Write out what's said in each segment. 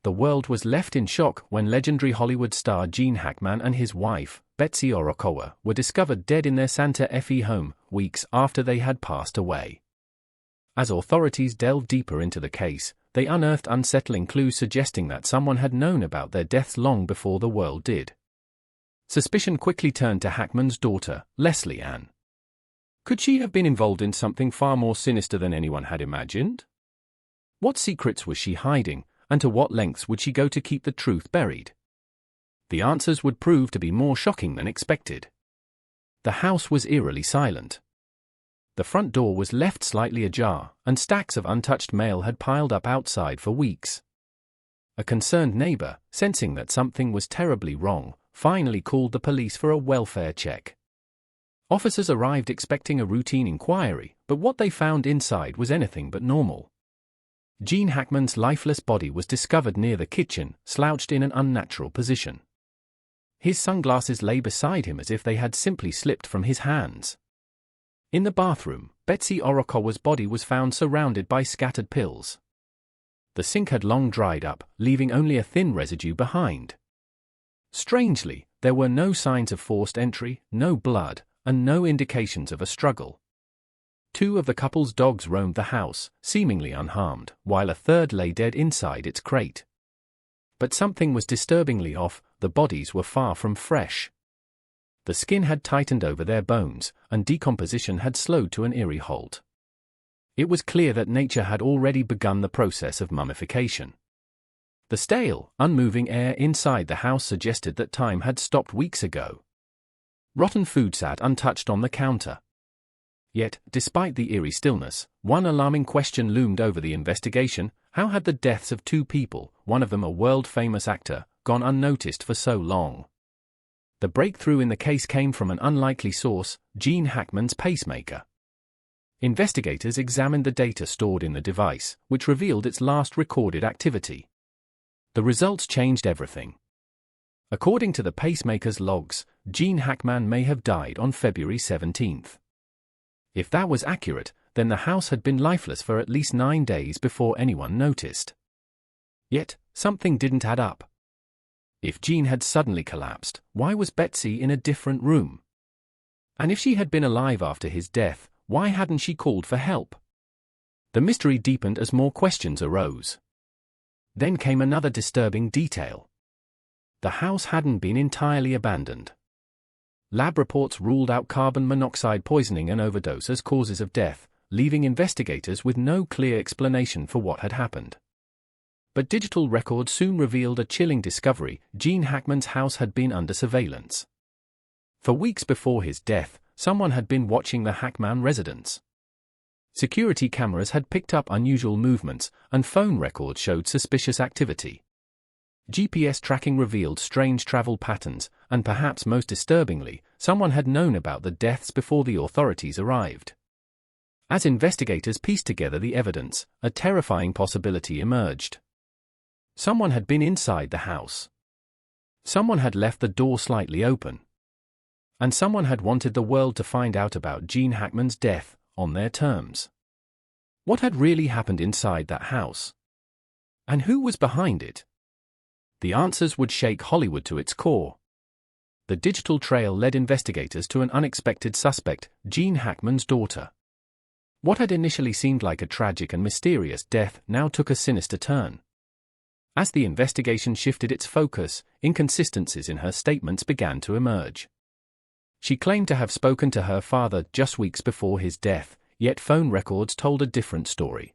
The world was left in shock when legendary Hollywood star Gene Hackman and his wife, Betsy Orokowa, were discovered dead in their Santa Fe home, weeks after they had passed away. As authorities delved deeper into the case, they unearthed unsettling clues suggesting that someone had known about their deaths long before the world did. Suspicion quickly turned to Hackman's daughter, Leslie Ann. Could she have been involved in something far more sinister than anyone had imagined? What secrets was she hiding, and to what lengths would she go to keep the truth buried? The answers would prove to be more shocking than expected. The house was eerily silent. The front door was left slightly ajar, and stacks of untouched mail had piled up outside for weeks. A concerned neighbor, sensing that something was terribly wrong, finally called the police for a welfare check. Officers arrived expecting a routine inquiry, but what they found inside was anything but normal. Gene Hackman's lifeless body was discovered near the kitchen, slouched in an unnatural position. His sunglasses lay beside him as if they had simply slipped from his hands. In the bathroom, Betsy Orokowa's body was found surrounded by scattered pills. The sink had long dried up, leaving only a thin residue behind. Strangely, there were no signs of forced entry, no blood, and no indications of a struggle. 2 of the couple's dogs roamed the house, seemingly unharmed, while a third lay dead inside its crate. But something was disturbingly off. The bodies were far from fresh. The skin had tightened over their bones, and decomposition had slowed to an eerie halt. It was clear that nature had already begun the process of mummification. The stale, unmoving air inside the house suggested that time had stopped weeks ago. Rotten food sat untouched on the counter. Yet, despite the eerie stillness, one alarming question loomed over the investigation: how had the deaths of 2 people, one of them a world-famous actor, gone unnoticed for so long? The breakthrough in the case came from an unlikely source: Gene Hackman's pacemaker. Investigators examined the data stored in the device, which revealed its last recorded activity. The results changed everything. According to the pacemaker's logs, Gene Hackman may have died on February 17th. If that was accurate, then the house had been lifeless for at least 9 days before anyone noticed. Yet, something didn't add up. If Gene had suddenly collapsed, why was Betsy in a different room? And if she had been alive after his death, why hadn't she called for help? The mystery deepened as more questions arose. Then came another disturbing detail. The house hadn't been entirely abandoned. Lab reports ruled out carbon monoxide poisoning and overdose as causes of death, leaving investigators with no clear explanation for what had happened. But digital records soon revealed a chilling discovery: Gene Hackman's house had been under surveillance. For weeks before his death, someone had been watching the Hackman residence. Security cameras had picked up unusual movements, and phone records showed suspicious activity. GPS tracking revealed strange travel patterns, and perhaps most disturbingly, someone had known about the deaths before the authorities arrived. As investigators pieced together the evidence, a terrifying possibility emerged. Someone had been inside the house. Someone had left the door slightly open. And someone had wanted the world to find out about Gene Hackman's death, on their terms. What had really happened inside that house? And who was behind it? The answers would shake Hollywood to its core. The digital trail led investigators to an unexpected suspect: Gene Hackman's daughter. What had initially seemed like a tragic and mysterious death now took a sinister turn. As the investigation shifted its focus, inconsistencies in her statements began to emerge. She claimed to have spoken to her father just weeks before his death, yet phone records told a different story.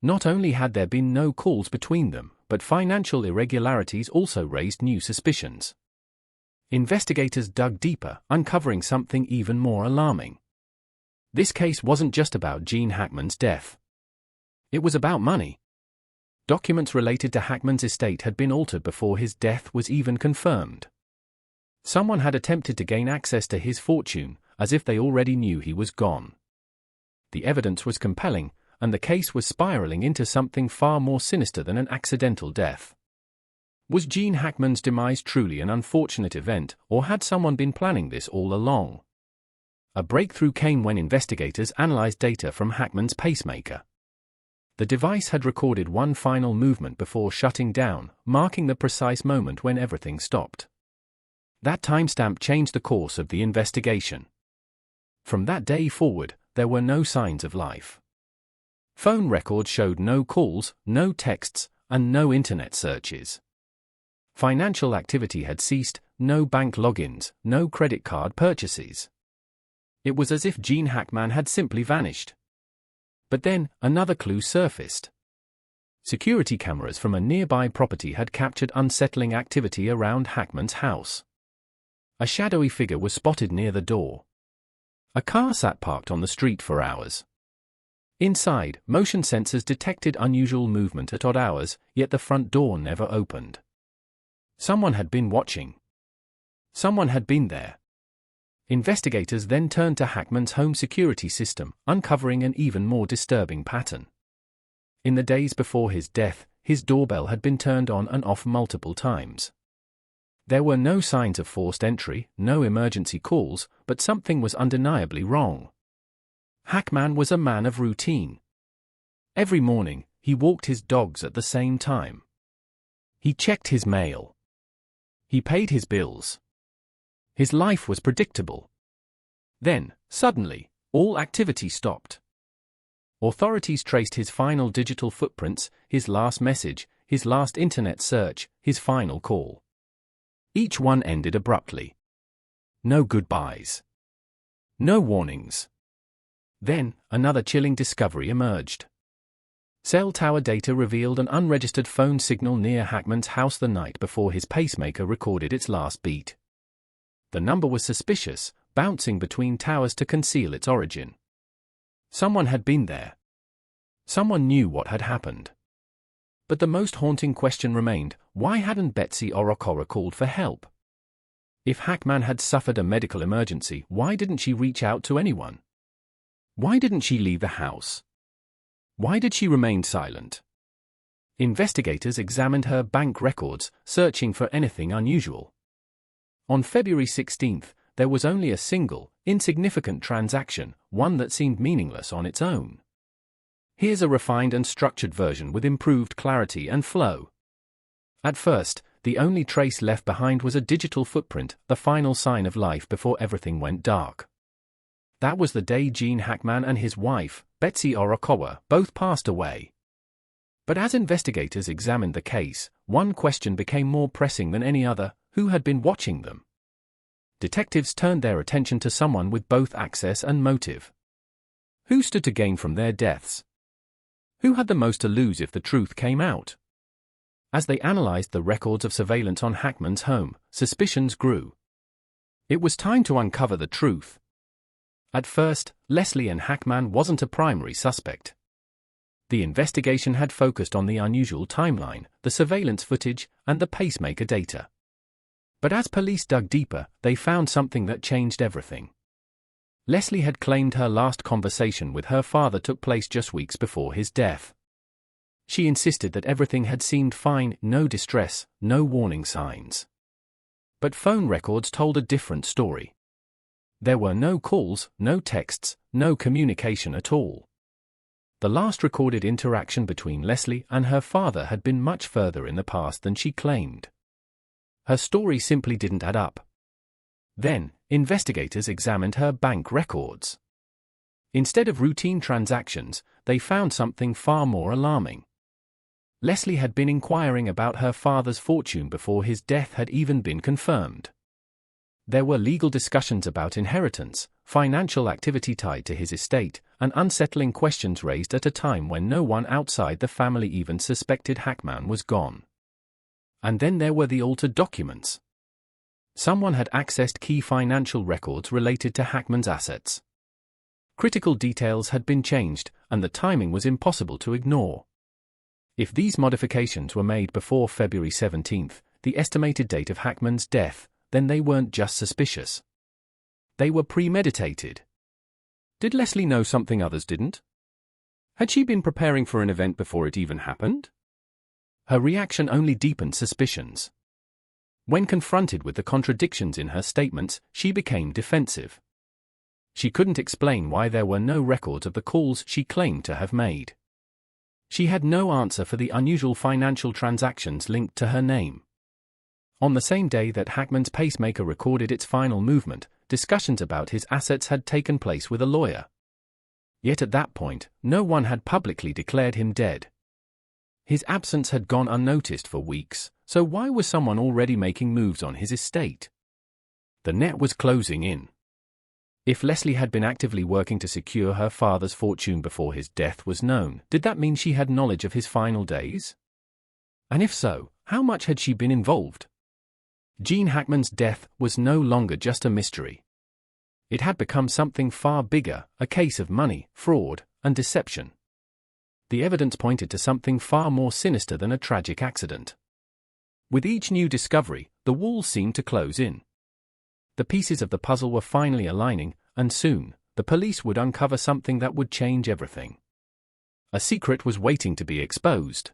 Not only had there been no calls between them, but financial irregularities also raised new suspicions. Investigators dug deeper, uncovering something even more alarming. This case wasn't just about Gene Hackman's death. It was about money. Documents related to Hackman's estate had been altered before his death was even confirmed. Someone had attempted to gain access to his fortune, as if they already knew he was gone. The evidence was compelling, and the case was spiraling into something far more sinister than an accidental death. Was Gene Hackman's demise truly an unfortunate event, or had someone been planning this all along? A breakthrough came when investigators analyzed data from Hackman's pacemaker. The device had recorded one final movement before shutting down, marking the precise moment when everything stopped. That timestamp changed the course of the investigation. From that day forward, there were no signs of life. Phone records showed no calls, no texts, and no internet searches. Financial activity had ceased, no bank logins, no credit card purchases. It was as if Gene Hackman had simply vanished. But then, another clue surfaced. Security cameras from a nearby property had captured unsettling activity around Hackman's house. A shadowy figure was spotted near the door. A car sat parked on the street for hours. Inside, motion sensors detected unusual movement at odd hours, yet the front door never opened. Someone had been watching. Someone had been there. Investigators then turned to Hackman's home security system, uncovering an even more disturbing pattern. In the days before his death, his doorbell had been turned on and off multiple times. There were no signs of forced entry, no emergency calls, but something was undeniably wrong. Hackman was a man of routine. Every morning, he walked his dogs at the same time. He checked his mail. He paid his bills. His life was predictable. Then, suddenly, all activity stopped. Authorities traced his final digital footprints, his last message, his last internet search, his final call. Each one ended abruptly. No goodbyes. No warnings. Then, another chilling discovery emerged. Cell tower data revealed an unregistered phone signal near Hackman's house the night before his pacemaker recorded its last beat. The number was suspicious, bouncing between towers to conceal its origin. Someone had been there. Someone knew what had happened. But the most haunting question remained: why hadn't Betsy Orokowa called for help? If Hackman had suffered a medical emergency, why didn't she reach out to anyone? Why didn't she leave the house? Why did she remain silent? Investigators examined her bank records, searching for anything unusual. On February 16, there was only a single, insignificant transaction, one that seemed meaningless on its own. Here's a refined and structured version with improved clarity and flow. At first, the only trace left behind was a digital footprint, the final sign of life before everything went dark. That was the day Gene Hackman and his wife, Betsy Orokowa, both passed away. But as investigators examined the case, one question became more pressing than any other: who had been watching them? Detectives turned their attention to someone with both access and motive. Who stood to gain from their deaths? Who had the most to lose if the truth came out? As they analyzed the records of surveillance on Hackman's home, suspicions grew. It was time to uncover the truth. At first, Leslie and Hackman wasn't a primary suspect. The investigation had focused on the unusual timeline, the surveillance footage, and the pacemaker data. But as police dug deeper, they found something that changed everything. Leslie had claimed her last conversation with her father took place just weeks before his death. She insisted that everything had seemed fine, no distress, no warning signs. But phone records told a different story. There were no calls, no texts, no communication at all. The last recorded interaction between Leslie and her father had been much further in the past than she claimed. Her story simply didn't add up. Then, investigators examined her bank records. Instead of routine transactions, they found something far more alarming. Leslie had been inquiring about her father's fortune before his death had even been confirmed. There were legal discussions about inheritance, financial activity tied to his estate, and unsettling questions raised at a time when no one outside the family even suspected Hackman was gone. And then there were the altered documents. Someone had accessed key financial records related to Hackman's assets. Critical details had been changed, and the timing was impossible to ignore. If these modifications were made before February 17, the estimated date of Hackman's death, then they weren't just suspicious. They were premeditated. Did Leslie know something others didn't? Had she been preparing for an event before it even happened? Her reaction only deepened suspicions. When confronted with the contradictions in her statements, she became defensive. She couldn't explain why there were no records of the calls she claimed to have made. She had no answer for the unusual financial transactions linked to her name. On the same day that Hackman's pacemaker recorded its final movement, discussions about his assets had taken place with a lawyer. Yet at that point, no one had publicly declared him dead. His absence had gone unnoticed for weeks, so why was someone already making moves on his estate? The net was closing in. If Leslie had been actively working to secure her father's fortune before his death was known, did that mean she had knowledge of his final days? And if so, how much had she been involved? Gene Hackman's death was no longer just a mystery. It had become something far bigger, a case of money, fraud, and deception. The evidence pointed to something far more sinister than a tragic accident. With each new discovery, the walls seemed to close in. The pieces of the puzzle were finally aligning, and soon, the police would uncover something that would change everything. A secret was waiting to be exposed.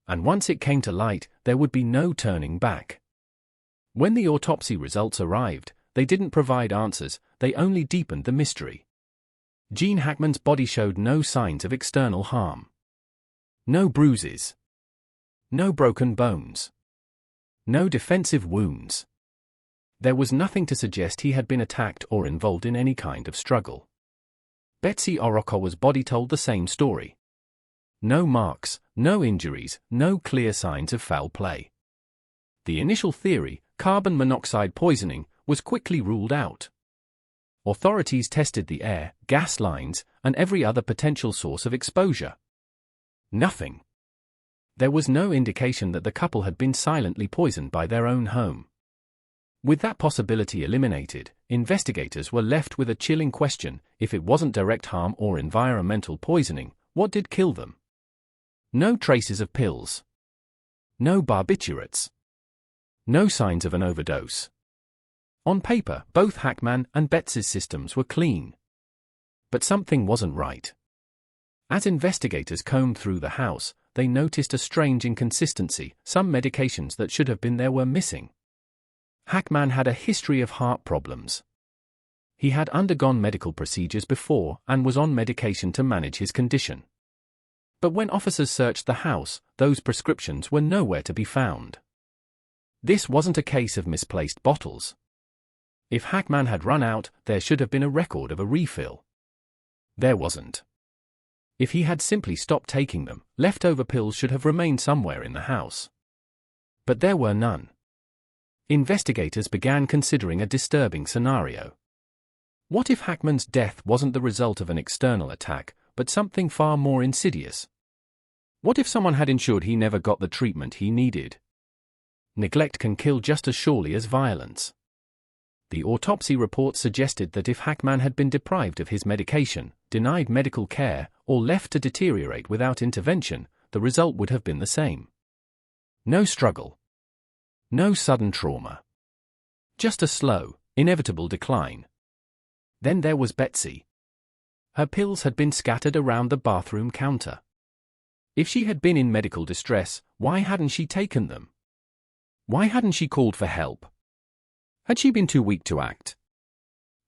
And once it came to light, there would be no turning back. When the autopsy results arrived, they didn't provide answers, they only deepened the mystery. Gene Hackman's body showed no signs of external harm. No bruises. No broken bones. No defensive wounds. There was nothing to suggest he had been attacked or involved in any kind of struggle. Betsy Orokowa's body told the same story. No marks, no injuries, no clear signs of foul play. The initial theory, carbon monoxide poisoning, was quickly ruled out. Authorities tested the air, gas lines, and every other potential source of exposure. Nothing. There was no indication that the couple had been silently poisoned by their own home. With that possibility eliminated, investigators were left with a chilling question: if it wasn't direct harm or environmental poisoning, what did kill them? No traces of pills. No barbiturates. No signs of an overdose. On paper, both Hackman and Betsy's systems were clean. But something wasn't right. As investigators combed through the house, they noticed a strange inconsistency. Some medications that should have been there were missing. Hackman had a history of heart problems. He had undergone medical procedures before and was on medication to manage his condition. But when officers searched the house, those prescriptions were nowhere to be found. This wasn't a case of misplaced bottles. If Hackman had run out, there should have been a record of a refill. There wasn't. If he had simply stopped taking them, leftover pills should have remained somewhere in the house. But there were none. Investigators began considering a disturbing scenario. What if Hackman's death wasn't the result of an external attack, but something far more insidious? What if someone had ensured he never got the treatment he needed? Neglect can kill just as surely as violence. The autopsy report suggested that if Hackman had been deprived of his medication, denied medical care, or left to deteriorate without intervention, the result would have been the same. No struggle. No sudden trauma. Just a slow, inevitable decline. Then there was Betsy. Her pills had been scattered around the bathroom counter. If she had been in medical distress, why hadn't she taken them? Why hadn't she called for help? Had she been too weak to act?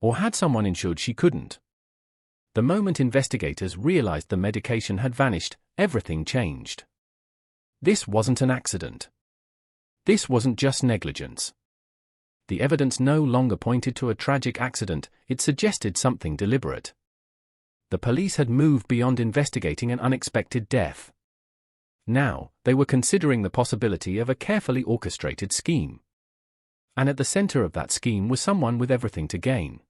Or had someone ensured she couldn't? The moment investigators realized the medication had vanished, everything changed. This wasn't an accident. This wasn't just negligence. The evidence no longer pointed to a tragic accident, it suggested something deliberate. The police had moved beyond investigating an unexpected death. Now, they were considering the possibility of a carefully orchestrated scheme. And at the center of that scheme was someone with everything to gain.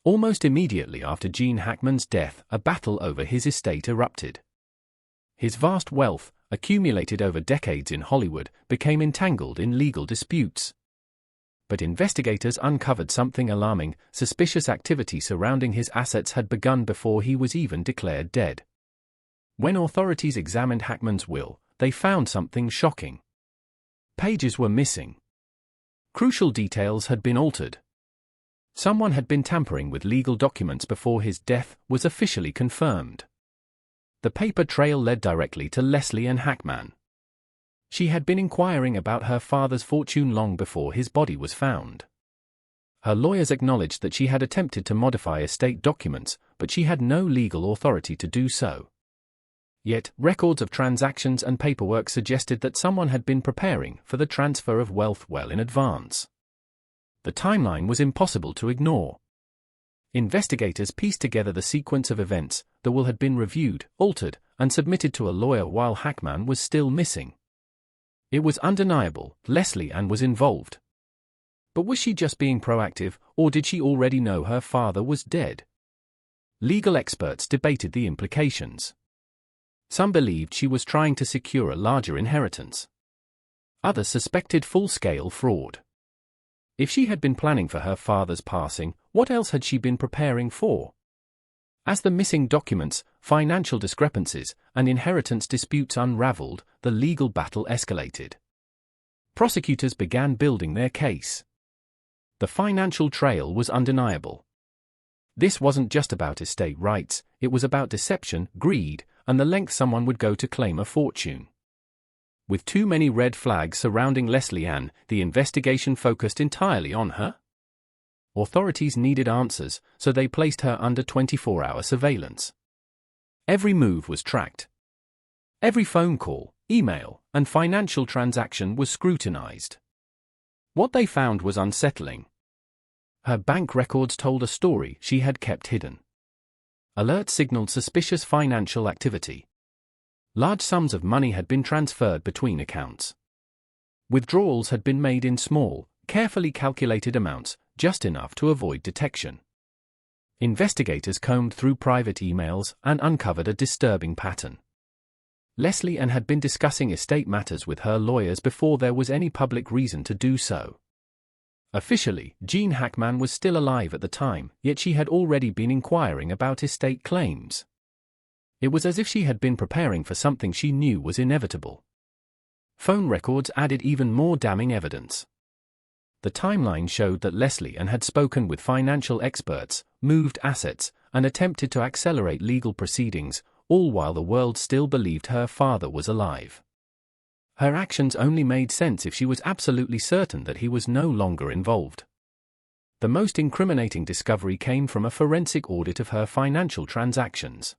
Almost immediately after Gene Hackman's death, a battle over his estate erupted. His vast wealth, accumulated over decades in Hollywood, became entangled in legal disputes. But investigators uncovered something alarming: suspicious activity surrounding his assets had begun before he was even declared dead. When authorities examined Hackman's will, they found something shocking. Pages were missing. Crucial details had been altered. Someone had been tampering with legal documents before his death was officially confirmed. The paper trail led directly to Leslie Ann Hackman. She had been inquiring about her father's fortune long before his body was found. Her lawyers acknowledged that she had attempted to modify estate documents, but she had no legal authority to do so. Yet, records of transactions and paperwork suggested that someone had been preparing for the transfer of wealth well in advance. The timeline was impossible to ignore. Investigators pieced together the sequence of events. The will had been reviewed, altered, and submitted to a lawyer while Hackman was still missing. It was undeniable, Leslie Ann was involved. But was she just being proactive, or did she already know her father was dead? Legal experts debated the implications. Some believed she was trying to secure a larger inheritance. Others suspected full-scale fraud. If she had been planning for her father's passing, what else had she been preparing for? As the missing documents, financial discrepancies, and inheritance disputes unraveled, the legal battle escalated. Prosecutors began building their case. The financial trail was undeniable. This wasn't just about estate rights, it was about deception, greed, and the length someone would go to claim a fortune. With too many red flags surrounding Leslie Ann, the investigation focused entirely on her. Authorities needed answers, so they placed her under 24-hour surveillance. Every move was tracked. Every phone call, email, and financial transaction was scrutinized. What they found was unsettling. Her bank records told a story she had kept hidden. Alerts signaled suspicious financial activity. Large sums of money had been transferred between accounts. Withdrawals had been made in small, carefully calculated amounts, just enough to avoid detection. Investigators combed through private emails and uncovered a disturbing pattern. Leslie Ann had been discussing estate matters with her lawyers before there was any public reason to do so. Officially, Gene Hackman was still alive at the time, yet she had already been inquiring about estate claims. It was as if she had been preparing for something she knew was inevitable. Phone records added even more damning evidence. The timeline showed that Leslie Ann had spoken with financial experts, moved assets, and attempted to accelerate legal proceedings, all while the world still believed her father was alive. Her actions only made sense if she was absolutely certain that he was no longer involved. The most incriminating discovery came from a forensic audit of her financial transactions.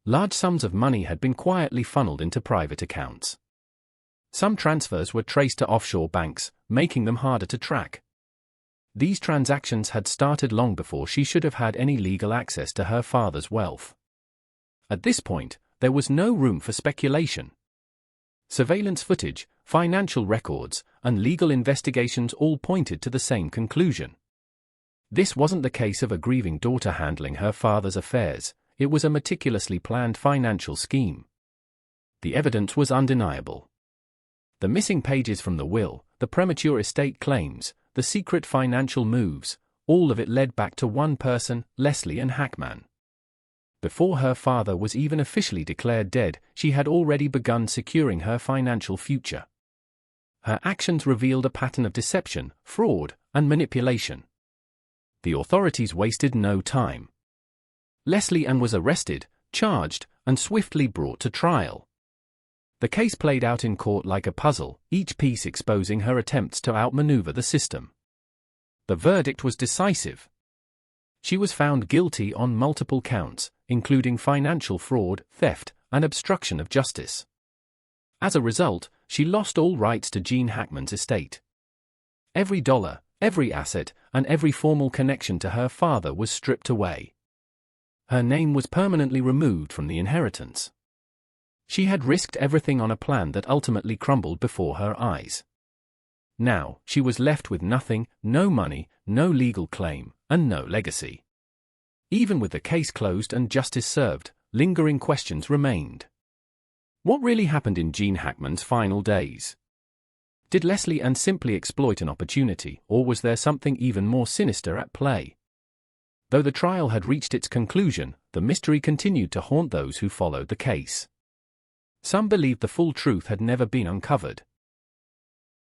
Large sums of money had been quietly funneled into private accounts. Some transfers were traced to offshore banks, making them harder to track. These transactions had started long before she should have had any legal access to her father's wealth. At this point, there was no room for speculation. Surveillance footage, financial records, and legal investigations all pointed to the same conclusion. This wasn't the case of a grieving daughter handling her father's affairs, it was a meticulously planned financial scheme. The evidence was undeniable. The missing pages from the will, the premature estate claims, the secret financial moves, all of it led back to one person, Leslie Ann Hackman. Before her father was even officially declared dead, she had already begun securing her financial future. Her actions revealed a pattern of deception, fraud, and manipulation. The authorities wasted no time. Leslie Ann was arrested, charged, and swiftly brought to trial. The case played out in court like a puzzle, each piece exposing her attempts to outmaneuver the system. The verdict was decisive. She was found guilty on multiple counts, including financial fraud, theft, and obstruction of justice. As a result, she lost all rights to Gene Hackman's estate. Every dollar, every asset, and every formal connection to her father was stripped away. Her name was permanently removed from the inheritance. She had risked everything on a plan that ultimately crumbled before her eyes. Now, she was left with nothing, no money, no legal claim, and no legacy. Even with the case closed and justice served, lingering questions remained. What really happened in Gene Hackman's final days? Did Leslie Ann simply exploit an opportunity, or was there something even more sinister at play? Though the trial had reached its conclusion, the mystery continued to haunt those who followed the case. Some believed the full truth had never been uncovered,